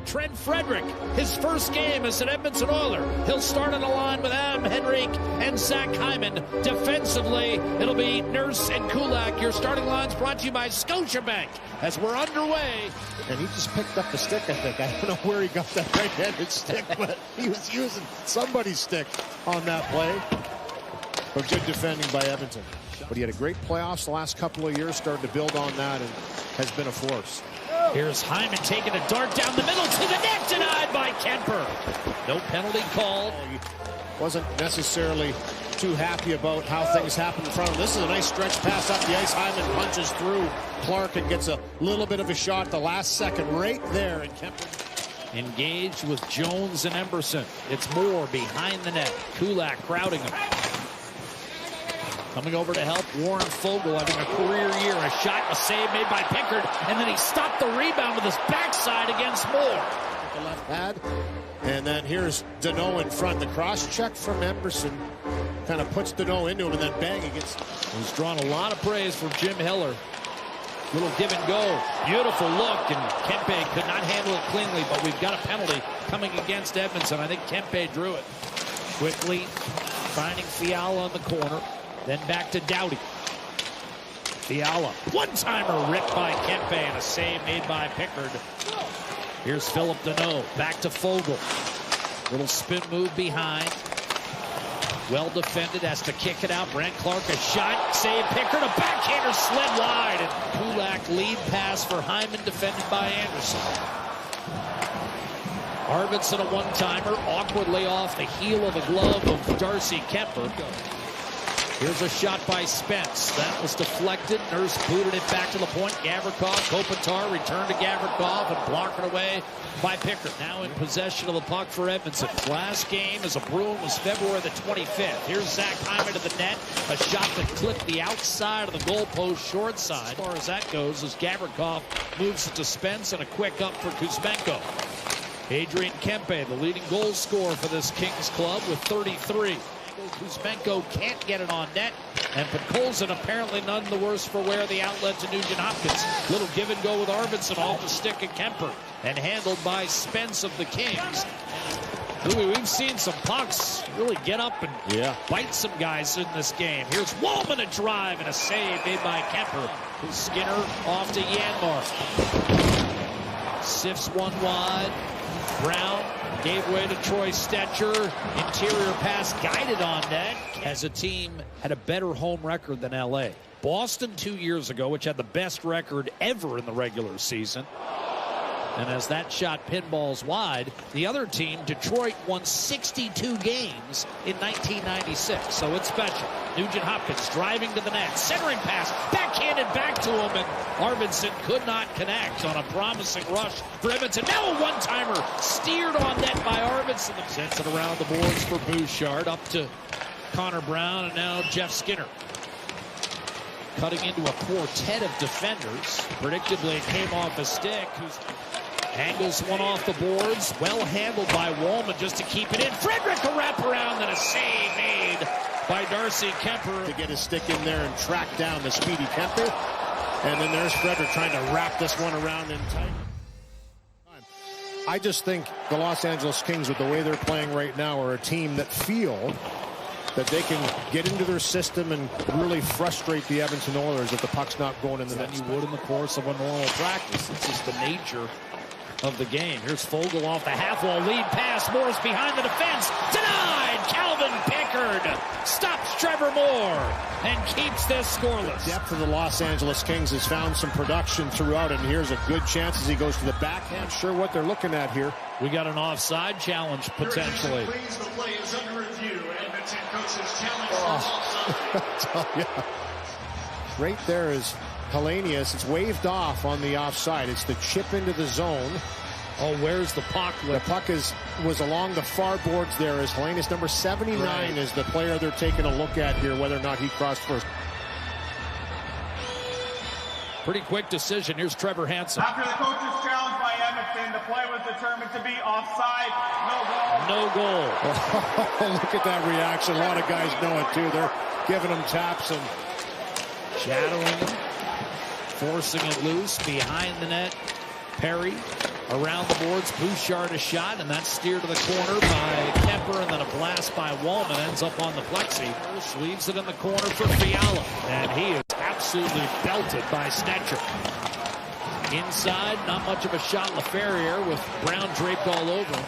Trent Frederick, his first game as an Edmonton Oiler. He'll start on the line with Adam Henrique and Zach Hyman. Defensively, it'll be Nurse and Kulak. Your starting line's brought to you by Scotiabank as we're underway. And he just picked up the stick, I think. I don't know where he got that right-handed stick, but he was using somebody's stick on that play. But good defending by Edmonton. But he had a great playoffs the last couple of years, started to build on that, and has been a force. Here's Hyman taking a dart down the middle to the net, denied by Kuemper. No penalty called. He wasn't necessarily too happy about how things happened in front of him. This is a nice stretch pass up the ice. Hyman punches through Clark and gets a little bit of a shot the last second right there. And Kuemper engaged with Jones and Emberson. It's Moore behind the net. Kulak crowding him. Coming over to help Warren Fogle, having a career year. A shot, a save made by Pickard, and then he stopped the rebound with his backside against Moore. The left pad, and then here's Deneau in front. The cross check from Emberson kind of puts Deneau into him, and then bang, he gets. He's drawn a lot of praise from Jim Hiller. Little give and go. Beautiful look, and Kuemper could not handle it cleanly, but we've got a penalty coming against Edmonton. I think Kuemper drew it. Quickly finding Fiala on the corner. Then back to Doughty. Fiala. One-timer ripped by Kuemper and a save made by Pickard. Here's Philip Deneau. Back to Fogle. Little spin move behind. Well defended. Has to kick it out. Brent Clark a shot. Save Pickard. A backhander slid wide. And Kulak lead pass for Hyman defended by Anderson. Arvidsson a one-timer. Awkwardly off the heel of the glove of Darcy Kuemper. Here's a shot by Spence. That was deflected. Nurse booted it back to the point. Gavrikov, Kopitar returned to Gavrikov and blocked it away by Pickard. Now in possession of the puck for Edmonton. Last game as a Bruin was February the 25th. Here's Zach Hyman to the net. A shot that clipped the outside of the goalpost short side. As far as that goes, as Gavrikov moves it to Spence and a quick up for Kuzmenko. Adrian Kuemper, the leading goal scorer for this Kings club with 33. Kuzmenko can't get it on net, and Podkolzin apparently none the worse for wear. The outlet to Nugent Hopkins. Little give and go with Arvidsson off the stick of Kuemper, and handled by Spence of the Kings. We've seen some pucks really get up and bite some guys in this game. Here's Wallman a drive and a save made by Kuemper. Skinner off to Janmark. Sifts one wide. Brown gave way to Troy Stetcher. Interior pass guided on net. As a team had a better home record than LA. Boston 2 years ago, which had the best record ever in the regular season. And as that shot pinballs wide, the other team, Detroit, won 62 games in 1996. So it's special. Nugent Hopkins driving to the net. Centering pass. Backhanded back to him. And Arvidsson could not connect on a promising rush for Edmonton. Now a one-timer steered on net by Arvidsson. Sends it around the boards for Bouchard. Up to Connor Brown. And now Jeff Skinner. Cutting into a quartet of defenders. Predictably, it came off a stick. Angles one off the boards. Well handled by Wallman just to keep it in. Frederick a wraparound and a save made by Darcy Kuemper. To get his stick in there and track down the speedy Kuemper. And then there's Frederick trying to wrap this one around in tight. I just think the Los Angeles Kings, with the way they're playing right now, are a team that feel that they can get into their system and really frustrate the Edmonton Oilers if the puck's not going in the net. Than you would in the course of a normal practice. It's just the nature of the game. Here's Fogle off the half wall. Lead pass. Moore's behind the defense. Denied. Calvin Pickard stops Trevor Moore and keeps this scoreless. The depth of the Los Angeles Kings has found some production throughout, and here's a good chance as he goes to the backhand. Not sure what they're looking at here. We got an offside challenge potentially. Please, the play is under review. Edmonton coaches challenge. Right there is Hellenius. It's waved off on the offside. It's the chip into the zone. Oh, where's the puck? The puck was along the far boards there as Hellenius. Number 79 is the player they're taking a look at here, whether or not he crossed first. Pretty quick decision. Here's Trevor Hansen. After the coach's challenge by Edmonton, the play was determined to be offside. No goal. No goal. Look at that reaction. A lot of guys know it too. They're giving him taps and shadowing him, forcing it loose behind the net. Perry Around the boards, Bouchard a shot, and that's steered to the corner by Kuemper, and then a blast by Wallman ends up on the plexi. Leaves it in the corner for Fiala, and he is absolutely belted by Stetcher. Inside, not much of a shot. LaFerriere with Brown draped all over him.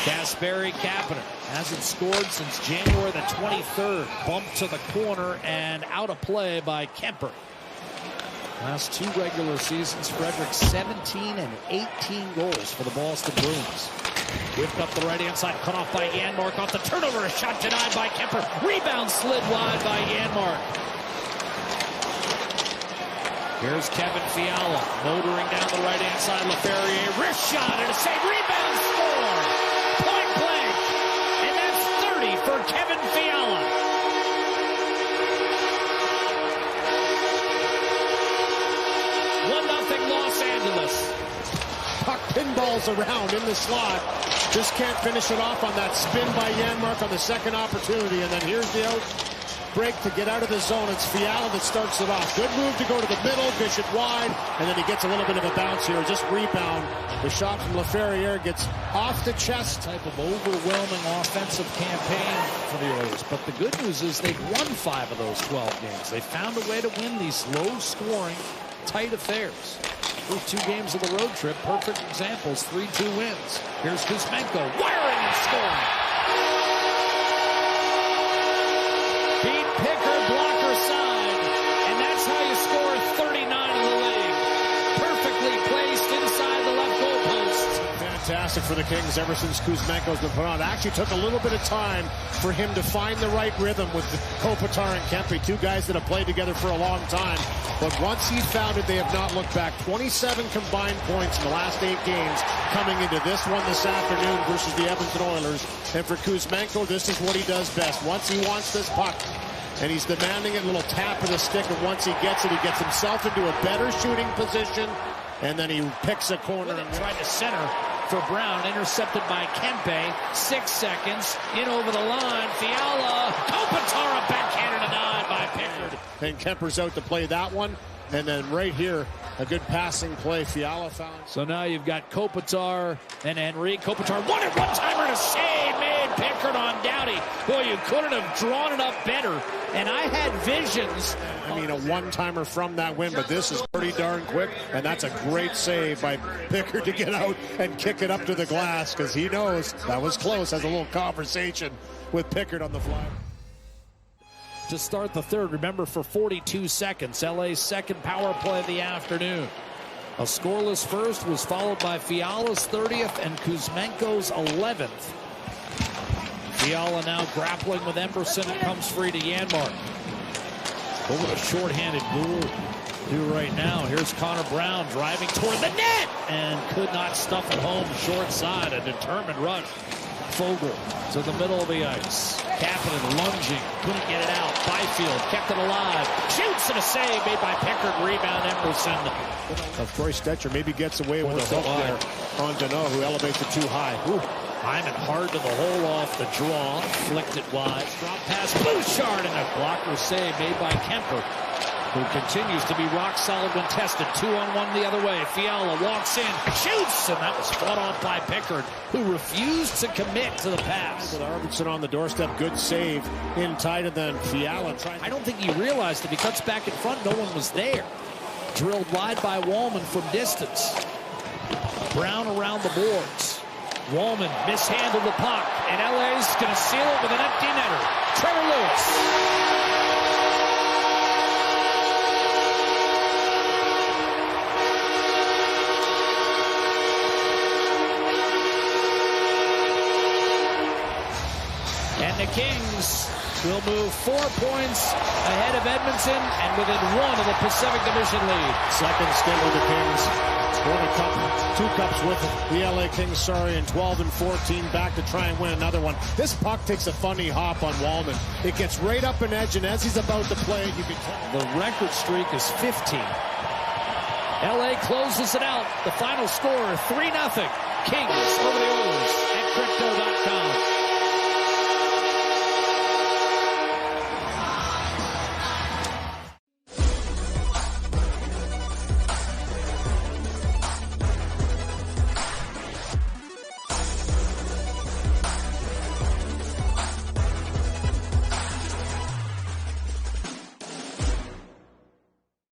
Kasperi Kapanen hasn't scored since January the 23rd. Bumped to the corner and out of play by Kuemper. Last 2 regular seasons, Frederick 17 and 18 goals for the Boston Bruins. Whipped up the right-hand side, cut off by Janmark. Off the turnover, a shot denied by Kuemper. Rebound slid wide by Janmark. Here's Kevin Fiala, motoring down the right-hand side. LaFerriere, wrist shot, and a save. Rebound, score! Point blank! And that's 30 for Kevin Fiala. 1-0 Los Angeles. Puck pinballs around in the slot. Just can't finish it off on that spin by Janmark on the second opportunity. And then here's the out break to get out of the zone. It's Fiala that starts it off. Good move to go to the middle, dish it wide, and then he gets a little bit of a bounce here. Just rebound. The shot from LaFerriere gets off the chest. Type of overwhelming offensive campaign for the Oilers. But the good news is they've won 5 of those 12 games. They found a way to win these low-scoring, tight affairs. First 2 games of the road trip, perfect examples, 3-2 wins. Here's Kuzmenko, wiring and scoring. Beat Pickard, blocker side, and that's how you score 39 in the league. Perfectly placed inside the left goal post. Fantastic for the Kings ever since Kuzmenko's been put on. It actually took a little bit of time for him to find the right rhythm with Kopitar and Kempe, 2 guys that have played together for a long time. But once he found it, they have not looked back. 27 combined points in the last 8 games coming into this one this afternoon versus the Edmonton Oilers. And for Kuzmenko, this is what he does best. Once he wants this puck, and he's demanding a little tap of the stick, and once he gets it, he gets himself into a better shooting position, and then he picks a corner and tried to center for Brown, intercepted by Kempe. 6 seconds, in over the line, Fiala, Kopitar, backhanded denied by Pickard. And Kemper's out to play that one, and then right here, a good passing play. Fiala found. So now you've got Kopitar and Henry. Kopitar won it, one-timer and a save made. Pickard on Doughty. Boy, you couldn't have drawn it up better. And I had visions. I mean, a one-timer from that win, but this is pretty darn quick, and that's a great save by Pickard to get out and kick it up to the glass, because he knows that was close. Has a little conversation with Pickard on the fly. To start the third, remember, for 42 seconds, LA's second power play of the afternoon. A scoreless first was followed by Fiala's 30th and Kuzmenko's 11th. Fiala now grappling with Emberson. It comes free to Janmark. Over the short-handed goal do right now. Here's Connor Brown driving toward the net and could not stuff it home short side. A determined rush. Fogle to the middle of the ice. Kapanen lunging, couldn't get it out. Byfield kept it alive. Shoots and a save made by Pickard. Rebound Emberson. Of Troy Stetcher maybe gets away with the hook there on Danault, who elevates it too high. Ooh. Hyman hard to the hole off the draw. Flicked it wide. Drop pass. Bouchard and a blocker save made by Kuemper, who continues to be rock solid when tested. 2-on-1 the other way. Fiala walks in, shoots, and that was fought off by Pickard, who refused to commit to the pass. With Arvidsson on the doorstep, good save in tight, and then Fiala trying. I don't think he realized if he cuts back in front, no one was there. Drilled wide by Wallman from distance. Brown around the boards. Wallman mishandled the puck, and LA's going to seal it with an empty netter. Trevor Lewis. And the Kings will move 4 points ahead of Edmonton and within 1 of the Pacific Division lead. Second stint with the Kings. Won a cup, 2 cups with the LA Kings, and 12 and 14 back to try and win another one. This puck takes a funny hop on Wallman. It gets right up an edge, and as he's about to play it, you can tell. The record streak is 15. LA closes it out. The final score, 3-0. Kings over the Oilers at Crypto.com.